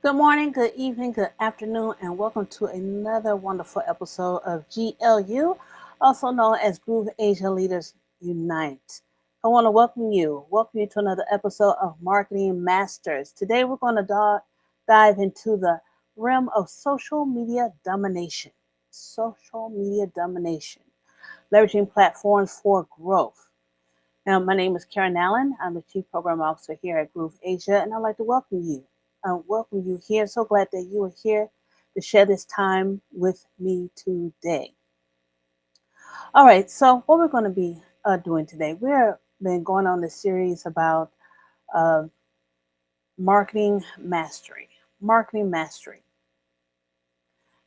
Good morning, good evening, good afternoon, and welcome to another wonderful episode of GLU, also known as Groove Asia Leaders Unite. I want to welcome you to another episode of Marketing Masters. Today we're going to dive into the realm of social media domination. Social media domination, leveraging platforms for growth. Now, my name is Karen Allen. I'm the Chief Program Officer here at Groove Asia, and I'd like to welcome you. Welcome you here. So glad that you are here to share this time with me today. All right, so what we're going to be doing today, we've been going on this series about uh, marketing mastery. Marketing mastery.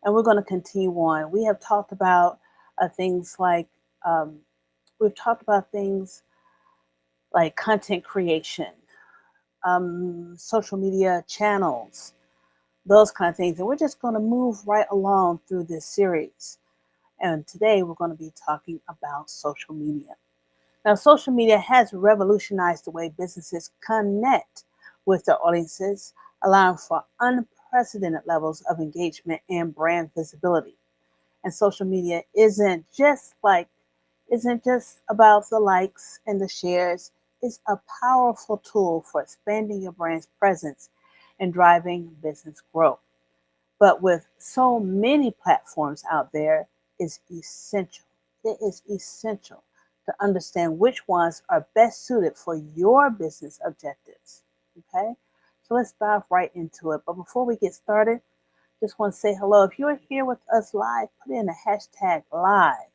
And we're going to continue on. We have talked about things like, um, we've talked about things like content creation, social media channels, those kind of things. And we're just going to move right along through this series. And today we're going to be talking about social media. Now, social media has revolutionized the way businesses connect with their audiences, allowing for unprecedented levels of engagement and brand visibility. And social media isn't just about the likes and the shares. It's a powerful tool for expanding your brand's presence and driving business growth. But with so many platforms out there, it's essential. It is essential to understand which ones are best suited for your business objectives. Okay? So let's dive right into it. But before we get started, just want to say hello. If you're here with us live, put in a hashtag live.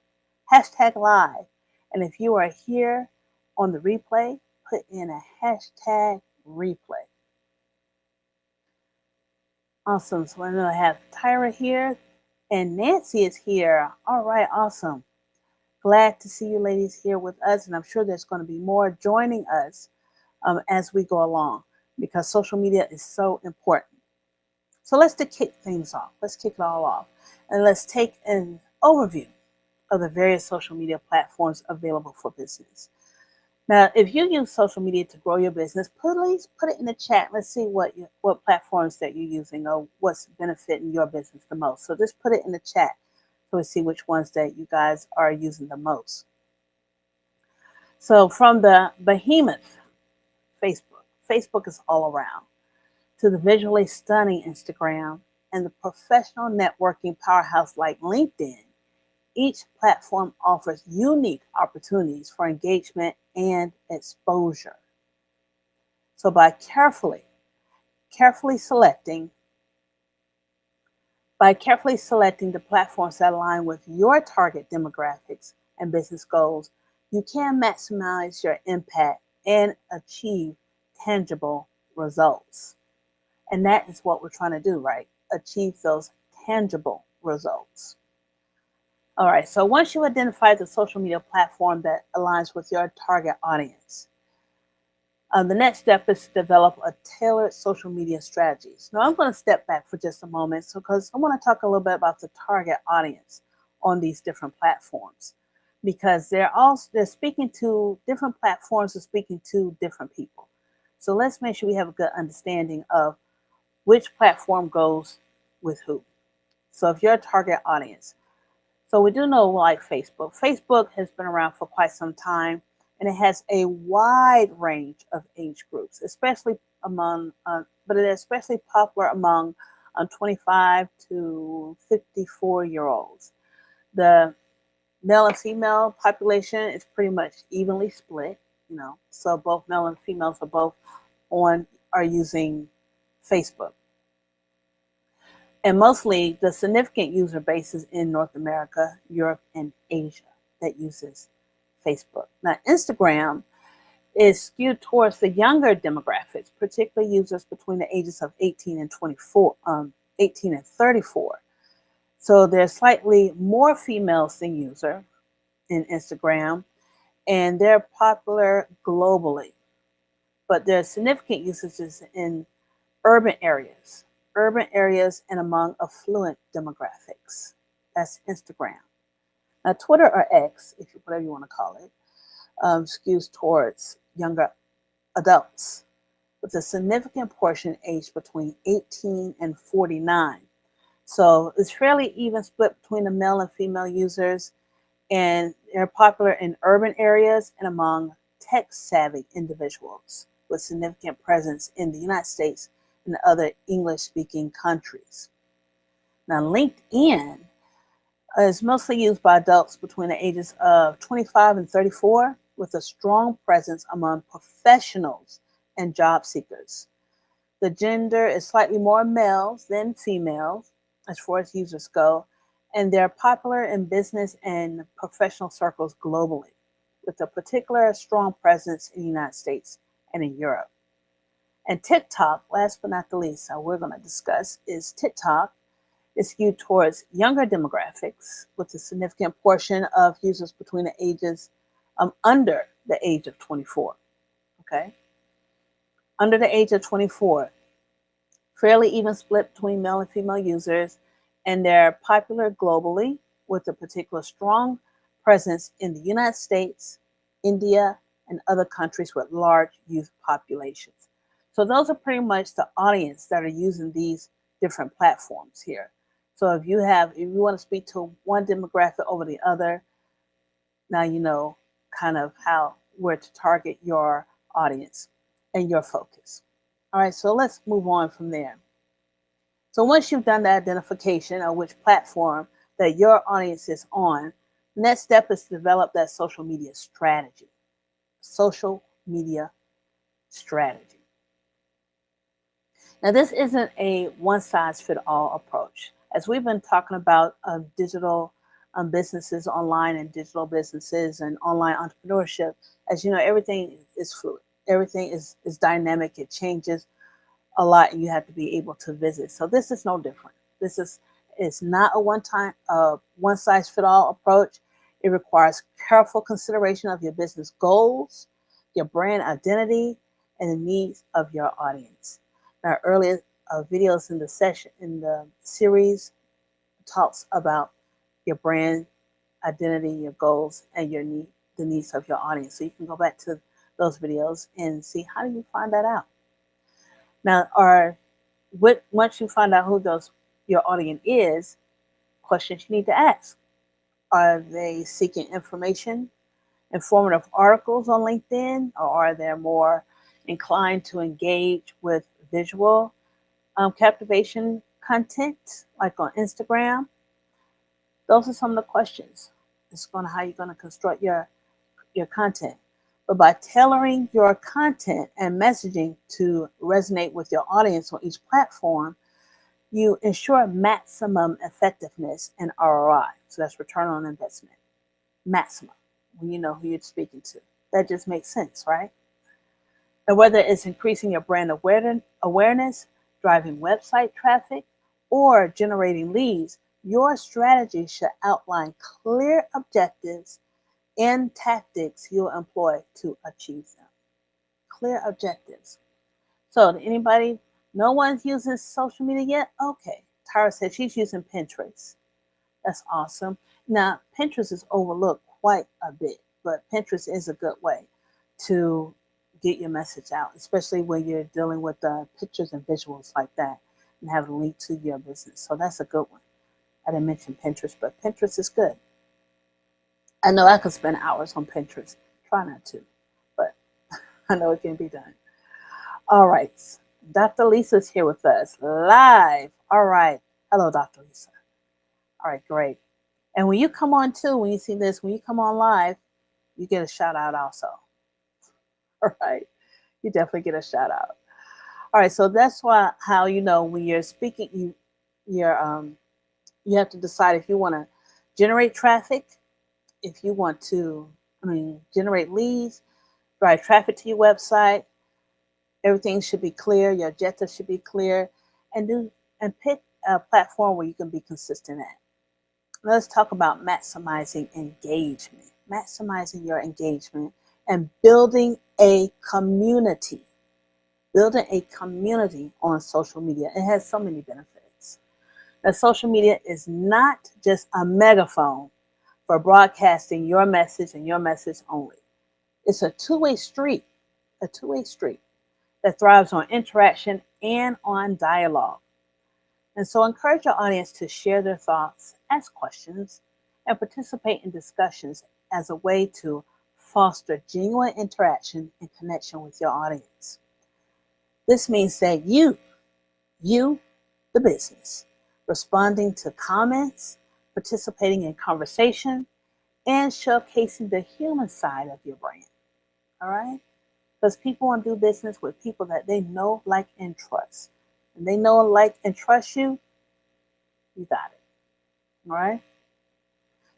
Hashtag live. And if you are here on the replay, put in a hashtag replay. Awesome. So I'm going to have Tyra here and Nancy is here. All right, awesome. Glad to see you ladies here with us. And I'm sure there's going to be more joining us as we go along because social media is so important. So let's kick things off. Let's kick it all off. And let's take an overview of the various social media platforms available for business. Now, if you use social media to grow your business, please put it in the chat. Let's see what platforms that you're using or what's benefiting your business the most. So just put it in the chat so we see which ones that you guys are using the most. So from the behemoth, Facebook is all around, to the visually stunning Instagram and the professional networking powerhouse like LinkedIn, each platform offers unique opportunities for engagement and exposure. So by carefully selecting the platforms that align with your target demographics and business goals, you can maximize your impact and achieve tangible results. And that is what we're trying to do, right? Achieve those tangible results. All right, so once you identify the social media platform that aligns with your target audience, the next step is to develop a tailored social media strategy. Now, I'm going to step back for just a moment because I want to talk a little bit about the target audience on these different platforms because they're speaking to different platforms, are speaking to different people. So let's make sure we have a good understanding of which platform goes with who. So if you're a target audience, so we do know like Facebook. Facebook has been around for quite some time and it has a wide range of age groups, especially but it is especially popular among 25 to 54-year-olds. The male and female population is pretty much evenly split, so both male and females are using Facebook. And mostly the significant user base is in North America, Europe, and Asia that uses Facebook. Now, Instagram is skewed towards the younger demographics, particularly users between the ages of 18 and 34. So there's slightly more females than user in Instagram, and they're popular globally. But there's significant usages in urban areas and among affluent demographics. That's Instagram. Now, Twitter or X, whatever you want to call it, skews towards younger adults. with a significant portion aged between 18 and 49. So it's fairly even split between the male and female users, and they're popular in urban areas and among tech-savvy individuals with significant presence in the United States and other English-speaking countries. Now, LinkedIn is mostly used by adults between the ages of 25 and 34, with a strong presence among professionals and job seekers. The gender is slightly more males than females as far as users go, and they're popular in business and professional circles globally, with a particular strong presence in the United States and in Europe. And TikTok, last but not the least, we're going to discuss is TikTok is skewed towards younger demographics, with a significant portion of users between the ages under the age of 24. Okay, under the age of 24, fairly even split between male and female users, and they're popular globally with a particular strong presence in the United States, India, and other countries with large youth populations. So those are pretty much the audience that are using these different platforms here. So if you want to speak to one demographic over the other, now you know kind of where to target your audience and your focus. All right, so let's move on from there. So once you've done the identification of which platform that your audience is on, the next step is to develop that social media strategy. Social media strategy. Now, this isn't a one-size-fits-all approach. As we've been talking about digital businesses online and digital businesses and online entrepreneurship, as you know, everything is fluid. Everything is dynamic. It changes a lot, and you have to be able to visit. So this is no different. This is not a one-size-fits-all approach. It requires careful consideration of your business goals, your brand identity, and the needs of your audience. Now, earlier videos in the series talks about your brand identity, your goals, and the needs of your audience. So you can go back to those videos and see how do you find that out. Now, once you find out who your audience is, questions you need to ask. Are they seeking information, informative articles on LinkedIn, or are they more inclined to engage with visual captivation content, like on Instagram? Those are some of the questions. It's how you're going to construct your content. But by tailoring your content and messaging to resonate with your audience on each platform, you ensure maximum effectiveness and ROI. So that's return on investment. Maximum, when you know who you're speaking to. That just makes sense, right? And whether it's increasing your brand awareness, driving website traffic, or generating leads, your strategy should outline clear objectives and tactics you'll employ to achieve them. Clear objectives. So, no one's using social media yet? Okay. Tara said she's using Pinterest. That's awesome. Now, Pinterest is overlooked quite a bit, but Pinterest is a good way to get your message out, especially when you're dealing with pictures and visuals like that and have a link to your business. So that's a good one. I didn't mention Pinterest, but Pinterest is good. I know I could spend hours on Pinterest. Try not to, but I know it can be done. All right. Dr. Lisa's here with us live. All right. Hello, Dr. Lisa. All right, great. And when you come on too, when you see this, when you come on live, you get a shout out also. All right. You definitely get a shout out. All right. So that's how when you're speaking, you have to decide if you want to generate traffic, if you want to, generate leads, drive traffic to your website. Everything should be clear. Your objectives should be clear, and pick a platform where you can be consistent at. Let's talk about maximizing engagement. Maximizing your engagement and building a community. Building a community on social media. It has so many benefits. Now, social media is not just a megaphone for broadcasting your message and your message only. It's a two-way street. A two-way street. that thrives on interaction and on dialogue. And so encourage your audience to share their thoughts, ask questions, and participate in discussions as a way to foster genuine interaction and connection with your audience. This means that you, the business, responding to comments, participating in conversation, and showcasing the human side of your brand. All right? Because people want to do business with people that they know, like, and trust. And they know, like, and trust you, you got it. All right?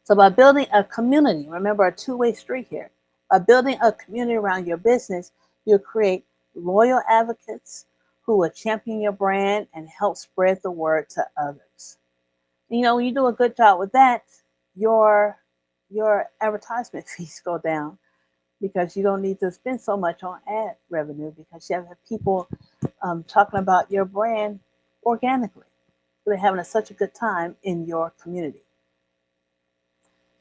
So by building a community, remember a two-way street here. By building a community around your business, you'll create loyal advocates who will champion your brand and help spread the word to others. You know, when you do a good job with that, your advertisement fees go down because you don't need to spend so much on ad revenue because you have people talking about your brand organically. They're having such a good time in your community.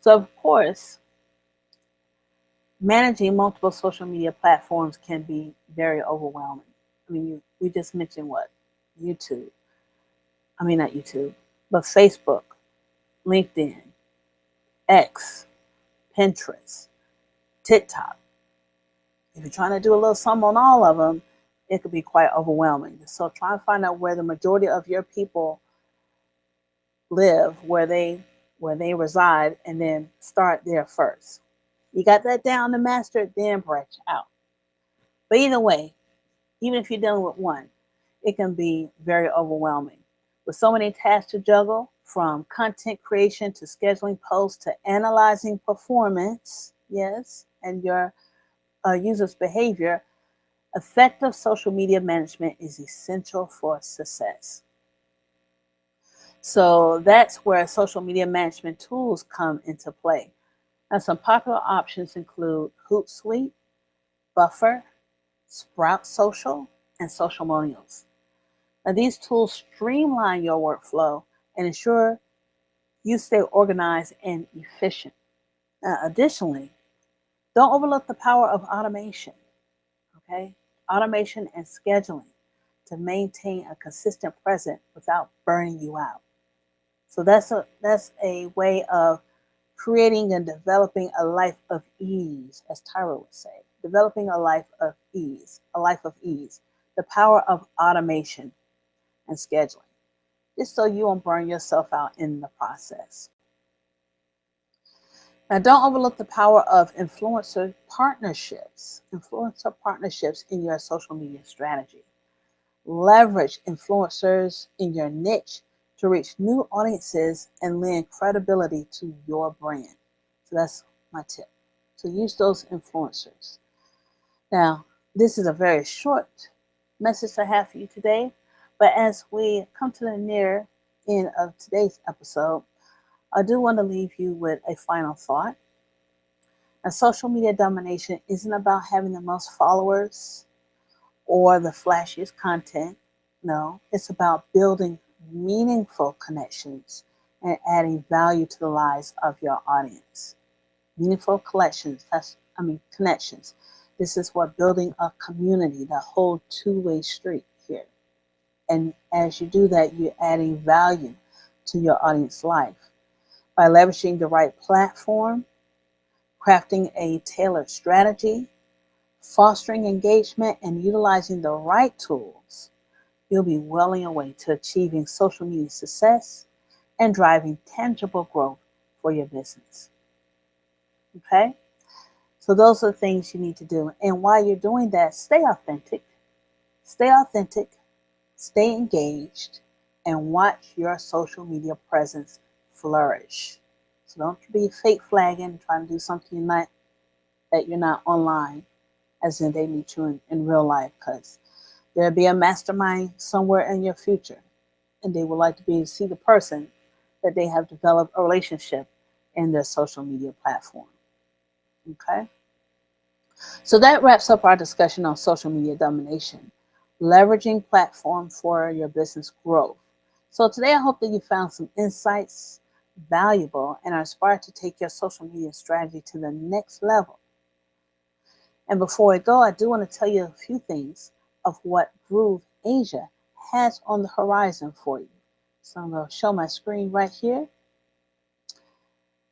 So, of course, managing multiple social media platforms can be very overwhelming. I mean, we just mentioned what? YouTube. I mean, not YouTube, but Facebook, LinkedIn, X, Pinterest, TikTok. If you're trying to do a little something on all of them, it could be quite overwhelming. So try and find out where the majority of your people live, where they reside, and then start there first. You got that down to master it, then branch out. But either way, even if you're dealing with one, it can be very overwhelming. With so many tasks to juggle, from content creation to scheduling posts to analyzing performance, yes, and your users' behavior, effective social media management is essential for success. So that's where social media management tools come into play. Now, some popular options include Hootsuite, Buffer, Sprout Social, and Socialmonials. Now, these tools streamline your workflow and ensure you stay organized and efficient. Now, additionally, don't overlook the power of automation, okay? Automation and scheduling to maintain a consistent presence without burning you out. So that's a way of creating and developing a life of ease, as Tyra would say. Developing a life of ease, The power of automation and scheduling, just so you won't burn yourself out in the process. Now, don't overlook the power of influencer partnerships in your social media strategy. Leverage influencers in your niche to reach new audiences and lend credibility to your brand. So that's my tip. So use those influencers. Now, this is a very short message I have for you today, but as we come to the near end of today's episode, I do want to leave you with a final thought. Now, social media domination isn't about having the most followers or the flashiest content. No, it's about building meaningful connections and adding value to the lives of your audience. Meaningful connections. This is what building a community, the whole two-way street here. And as you do that, you're adding value to your audience life by leveraging the right platform, crafting a tailored strategy, fostering engagement, and utilizing the right tools. You'll be well on your way to achieving social media success and driving tangible growth for your business. Okay? So those are the things you need to do. And while you're doing that, stay authentic, stay engaged, and watch your social media presence flourish. So don't be fake flagging, trying to do something that you're not online, as in they meet you in real life, because there'll be a mastermind somewhere in your future, and they would like to be able to see the person that they have developed a relationship in their social media platform. Okay? So that wraps up our discussion on social media domination, leveraging platform for your business growth. So today I hope that you found some insights valuable and are inspired to take your social media strategy to the next level. And before I go, I do want to tell you a few things of what Groove Asia has on the horizon for you. So I'm going to show my screen right here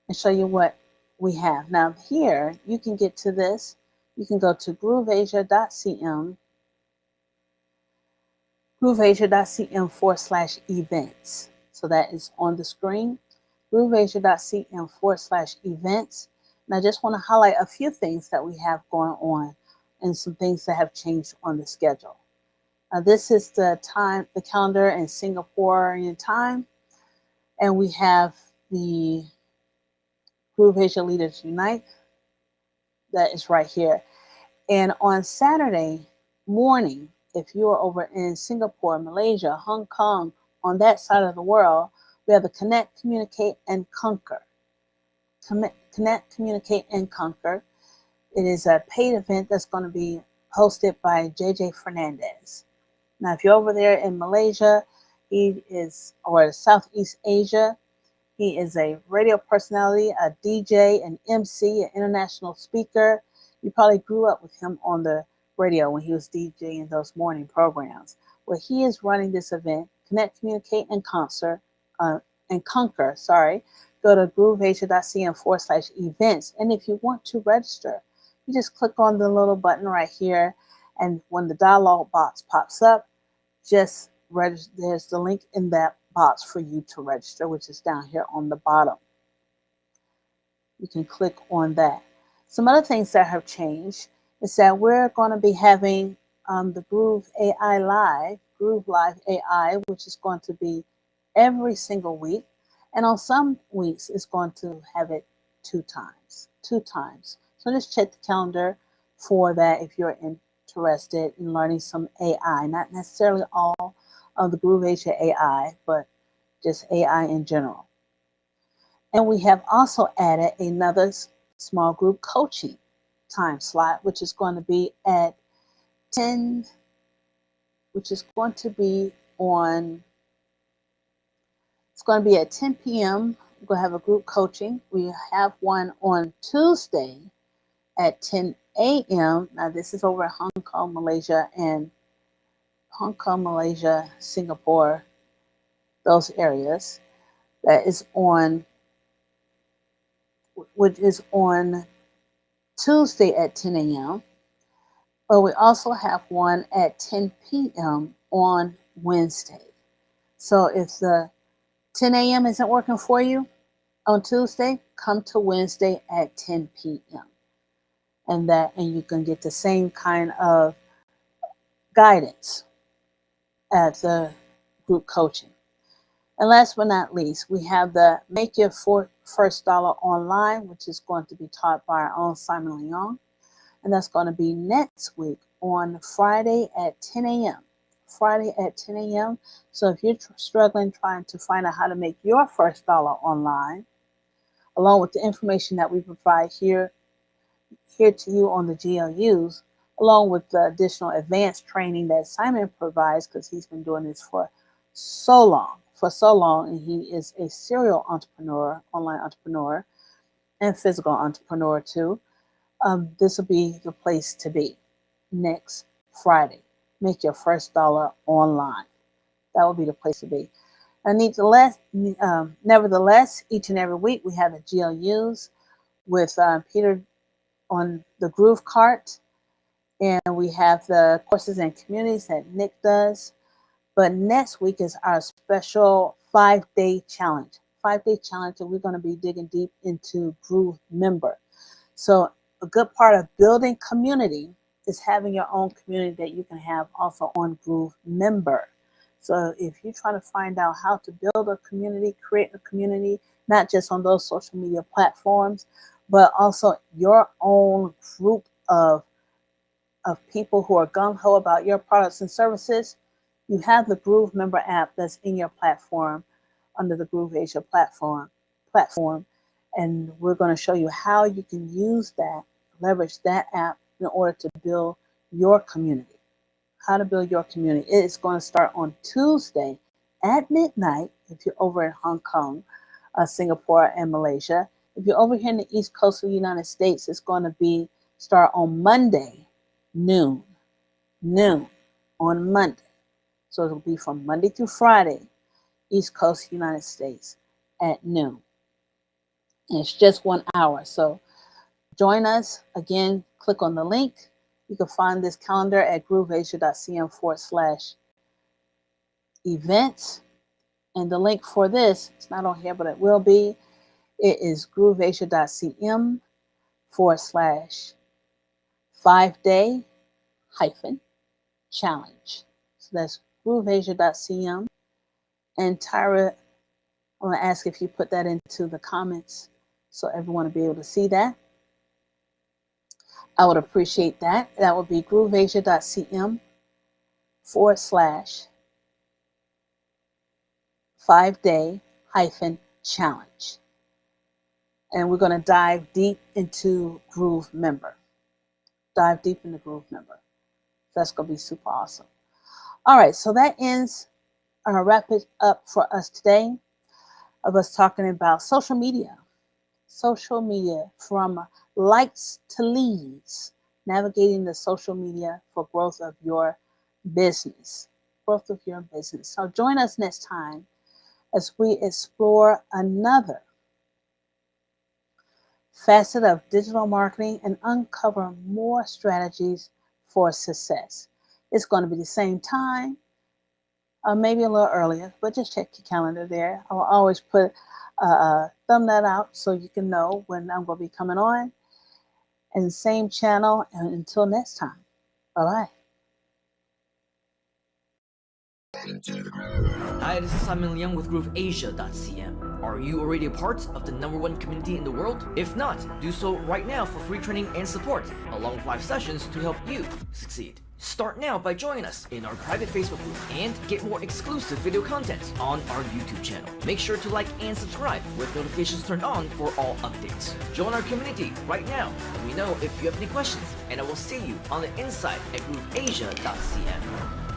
and show you what we have. Now here, you can get to this. You can go to grooveasia.cm, grooveasia.cm/events. So that is on the screen, grooveasia.cm/events. And I just want to highlight a few things that we have going on and some things that have changed on the schedule. This is the calendar in Singaporean time, and we have the Groove Asia Leaders Unite that is right here. And on Saturday morning, if you are over in Singapore, Malaysia, Hong Kong, on that side of the world, we have the Connect, Communicate, and Conquer. Connect, Communicate, and Conquer. It is a paid event that's going to be hosted by JJ Fernandez. Now, if you're over there in Malaysia, or Southeast Asia, he is a radio personality, a DJ, an MC, an international speaker. You probably grew up with him on the radio when he was DJing those morning programs. Well, he is running this event, Connect, Communicate, and Conquer. Go to grooveasia.cm/events. And if you want to register, you just click on the little button right here. And when the dialog box pops up, just register. There's the link in that box for you to register, which is down here on the bottom. You can click on that. Some other things that have changed is that we're going to be having the Groove Live AI, which is going to be every single week. And on some weeks, it's going to have it two times. So just check the calendar for that if you're interested in learning some AI, not necessarily all of the Groove Asia AI, but just AI in general. And we have also added another small group coaching time slot, which is going to be at 10, which is going to be on, it's going to be at 10 p.m. We're going to have a group coaching. We have one on Tuesday at 10 a.m. Now this is over at Hong Kong, Malaysia, Singapore, those areas. That is on, which is on Tuesday at 10 a.m. But we also have one at 10 p.m. on Wednesday. So if the 10 a.m. isn't working for you on Tuesday, come to Wednesday at 10 p.m. And you can get the same kind of guidance at the group coaching. And last but not least, we have the Make Your First Dollar Online, which is going to be taught by our own Simon Leong. And that's going to be next week on Friday at 10 a.m. So if you're struggling trying to find out how to make your first dollar online, along with the information that we provide here to you on the GLUs, along with the additional advanced training that Simon provides, because he's been doing this for so long, and he is a serial entrepreneur, online entrepreneur, and physical entrepreneur too. This will be the place to be next Friday. Make your first dollar online. That will be the place to be. And nevertheless, each and every week we have the GLUs with Peter on the Groove Cart, and we have the courses and communities that Nick does. But next week is our special 5-day challenge. 5-day challenge, and we're going to be digging deep into Groove Member. So a good part of building community is having your own community that you can have also on Groove Member. So if you're trying to find out how to build a community, create a community, not just on those social media platforms, but also your own group of people who are gung-ho about your products and services, you have the Groove Member app that's in your platform under the Groove Asia platform. And we're going to show you how you can use that, leverage that app in order to build your community. How to build your community. It is going to start on Tuesday at midnight if you're over in Hong Kong, Singapore, and Malaysia. If you're over here in the East Coast of the United States, it's going to start on Monday, noon. on Monday. So it'll be from Monday through Friday, East Coast, United States, at noon. And it's just 1 hour. So join us. Again, click on the link. You can find this calendar at grooveasia.cm/events. And the link for this, it's not on here, but it will be. It is grooveasia.cm/5-day-challenge. So that's grooveasia.cm. And Tyra, I'm going to ask if you put that into the comments so everyone will be able to see that. I would appreciate that. That would be grooveasia.cm/5-day-challenge. And we're going to dive deep into Groove Member. Dive deep into Groove Member. That's going to be super awesome. All right, so that ends, wrap it up for us today of us talking about social media. Social media, from likes to leads, navigating the social media for growth of your business. Growth of your business. So join us next time as we explore another facet of digital marketing and uncover more strategies for success. It's going to be the same time, maybe a little earlier, but just check your calendar there. I'll always thumb that out so you can know when I'm going to be coming on. And same channel. And until next time, bye-bye. Hi, this is Simon Leung with GrooveAsia.cm. Are you already a part of the #1 community in the world? If not, do so right now for free training and support, along with live sessions to help you succeed. Start now by joining us in our private Facebook group and get more exclusive video content on our YouTube channel. Make sure to like and subscribe with notifications turned on for all updates. Join our community right now. Let me know if you have any questions, and I will see you on the inside at GrooveAsia.cm.